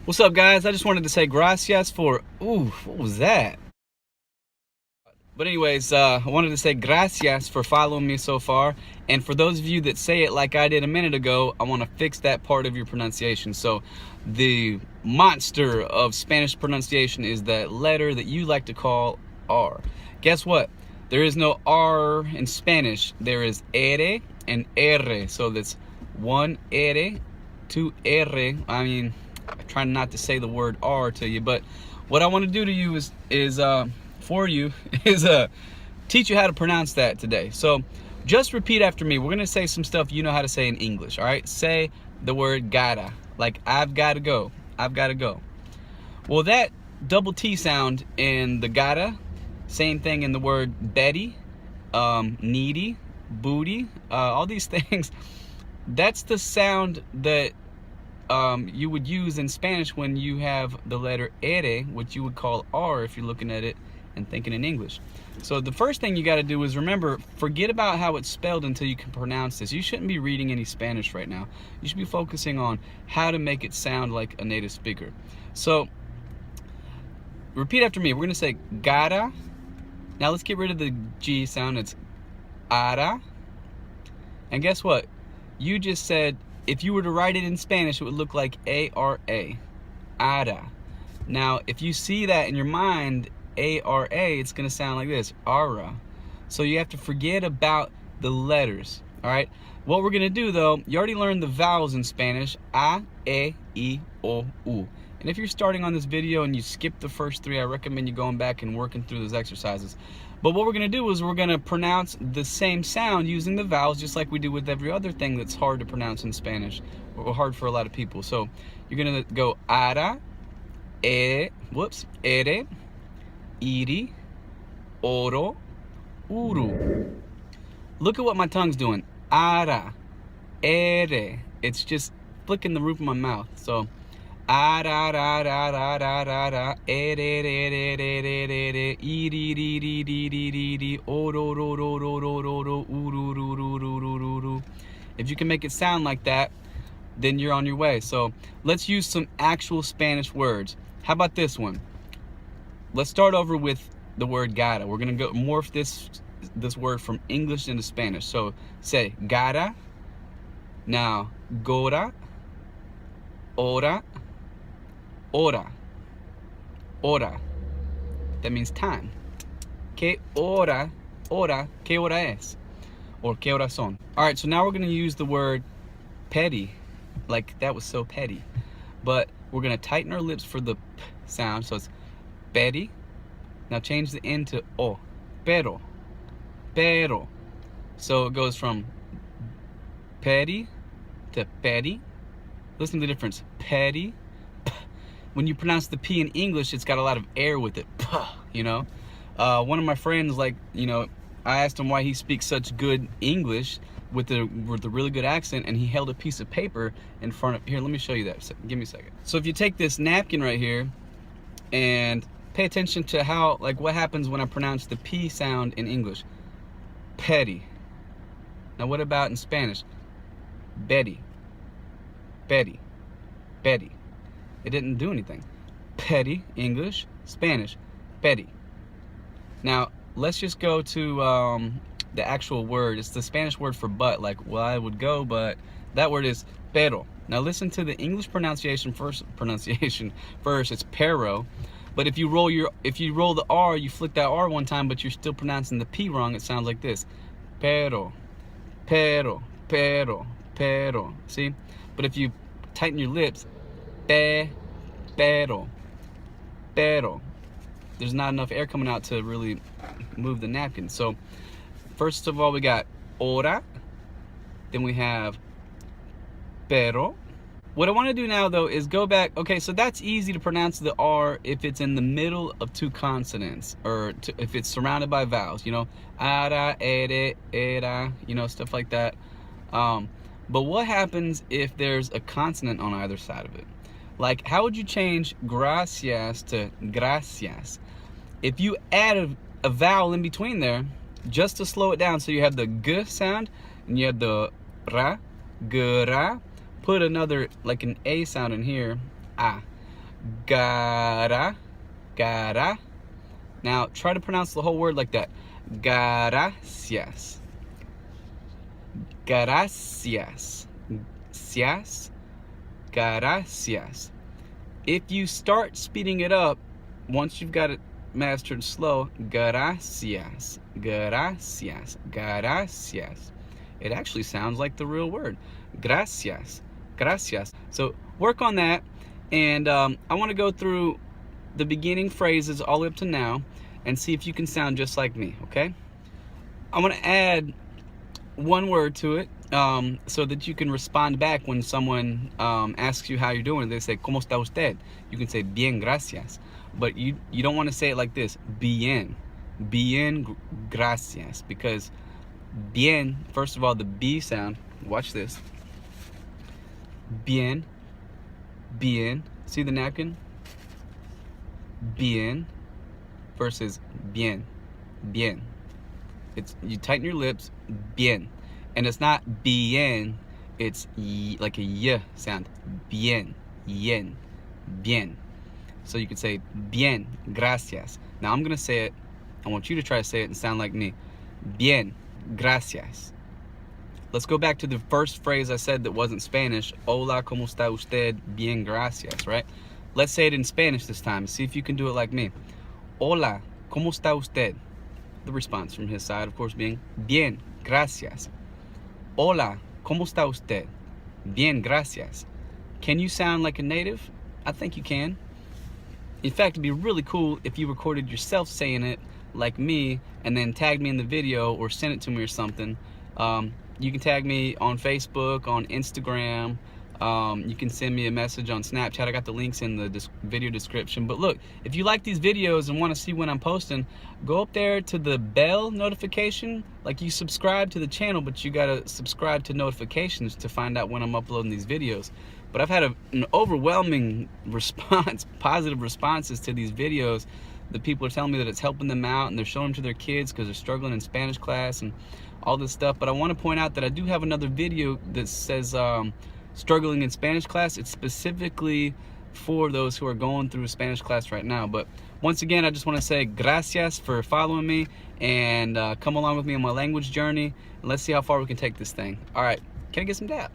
What's up, guys? I just wanted to say gracias for, what was that? But anyways, I wanted to say gracias for following me so far. And for those of you that say it like I did a minute ago, I want to fix that part of your pronunciation. So the monster of Spanish pronunciation is that letter that you like to call R. Guess what? There is no R in Spanish. There is R and R. So that's one R, two R. I mean, I'm trying not to say the word R to you, but what I want to do to you is for you is teach you how to pronounce that today. So just repeat after me. We're gonna say some stuff you know how to say in English. All right, say the word gotta, like I've got to go. I've got to go. Well, that double T sound in the gotta, same thing in the word Betty, needy, booty, all these things. That's the sound that you would use in Spanish when you have the letter ere, which you would call R if you're looking at it and thinking in English. So the first thing you got to do is remember, forget about how it's spelled until you can pronounce this. You shouldn't be reading any Spanish right now. You should be focusing on how to make it sound like a native speaker. So repeat after me. We're going to say gotta. Now let's get rid of the G sound. It's ara. And guess what? You just said, if you were to write it in Spanish, it would look like A-R-A. Ara. Now, if you see that in your mind, A-R-A, it's going to sound like this, ara. So you have to forget about the letters, all right? What we're going to do, though, you already learned the vowels in Spanish, A, E, I, O, U. And if you're starting on this video and you skip the first three, I recommend you going back and working through those exercises. But what we're going to do is we're going to pronounce the same sound using the vowels, just like we do with every other thing that's hard to pronounce in Spanish, or hard for a lot of people. So you're going to go ara, ere, iri, oro, uru. Look at what my tongue's doing. Ara, ere. It's just flicking the roof of my mouth. So ara, ra, ra, ra, ra, ra, ra, ere, re, re, re, re, re, re, iri, ri, ri, ri, ri, ri, ri, oro, ro, ro, ro, ro, ro, ro, uru, ru, ru, ru, ru, ru, ru. If you can make it sound like that, then you're on your way. So let's use some actual Spanish words. How about this one? Let's start over with the word gotta. We're gonna go morph this word from English into Spanish. So say gotta, now gora, ora, hora, hora. That means time. ¿Qué hora es? Or ¿qué horas son? All right, so now we're gonna use the word petty. Like that was so petty. But we're gonna tighten our lips for the P sound. So it's petty. Now change the N to O. Pero. Pero. So it goes from petty to petty. Listen to the difference. Petty. P. When you pronounce the P in English, it's got a lot of air with it. P, you know? One of my friends, like, you know, I asked him why he speaks such good English with a really good accent, and he held a piece of paper in front of, here, let me show you that. Give me a second. So if you take this napkin right here and pay attention to how, like, what happens when I pronounce the P sound in English. Petty. Now what about in Spanish? Betty. Betty. Betty. It didn't do anything. Petty, English, Spanish, Betty. Now let's just go to the actual word. It's the Spanish word for but, like, well, I would go, but that word is pero. Now listen to the English pronunciation first. It's pero. But if you roll the R, you flick that R one time, but you're still pronouncing the P wrong. It sounds like this. Pero, pero, pero, pero. See? But if you tighten your lips, pero, pero. There's not enough air coming out to really move the napkin. So first of all, we got hora. Then we have pero. What I want to do now, though, is go back. Okay, so that's easy to pronounce the R if it's in the middle of two consonants, or if it's surrounded by vowels, you know, ara, ere, era, you know, stuff like that. But what happens if there's a consonant on either side of it? Like, how would you change gracias to gracias? If you add a vowel in between there, just to slow it down, so you have the G sound, and you have the ra, gra, put another, like an A sound in here, ah. Gara, gara. Now try to pronounce the whole word like that. Gracias. Gracias. Gracias. Gracias. If you start speeding it up, once you've got it mastered slow, gracias, gracias, gracias. It actually sounds like the real word. Gracias, gracias. So work on that, and I want to go through the beginning phrases all the way up to now and see if you can sound just like me, okay? I'm going to add one word to it so that you can respond back when someone asks you how you're doing. They say, ¿Cómo está usted? You can say, bien, gracias. But you don't want to say it like this, bien, bien, gracias. Because bien, first of all, the B sound, watch this. Bien, bien, see the napkin? Bien versus bien, bien. It's, you tighten your lips, bien. And it's not bien, it's like a y sound. Bien, yen, bien. So you could say bien, gracias. Now I'm gonna say it. I want you to try to say it and sound like me. Bien, gracias. Let's go back to the first phrase I said that wasn't Spanish. Hola, ¿cómo está usted? Bien, gracias, right? Let's say it in Spanish this time. See if you can do it like me. Hola, ¿cómo está usted? The response from his side, of course, being bien, gracias. Hola, ¿cómo está usted? Bien, gracias. Can you sound like a native? I think you can. In fact, it'd be really cool if you recorded yourself saying it like me and then tagged me in the video or sent it to me or something. You can tag me on Facebook, on Instagram. You can send me a message on Snapchat. I got the links in the video description. But look, if you like these videos and want to see when I'm posting, go up there to the bell notification. Like, you subscribe to the channel, but you got to subscribe to notifications to find out when I'm uploading these videos. But I've had an overwhelming response, positive responses to these videos. The people are telling me that it's helping them out, and they're showing them to their kids because they're struggling in Spanish class and all this stuff. But I want to point out that I do have another video that says struggling in Spanish class. It's specifically for those who are going through Spanish class right now. But once again, I just want to say gracias for following me, and come along with me on my language journey, and let's see how far we can take this thing. All right, can I get some dap?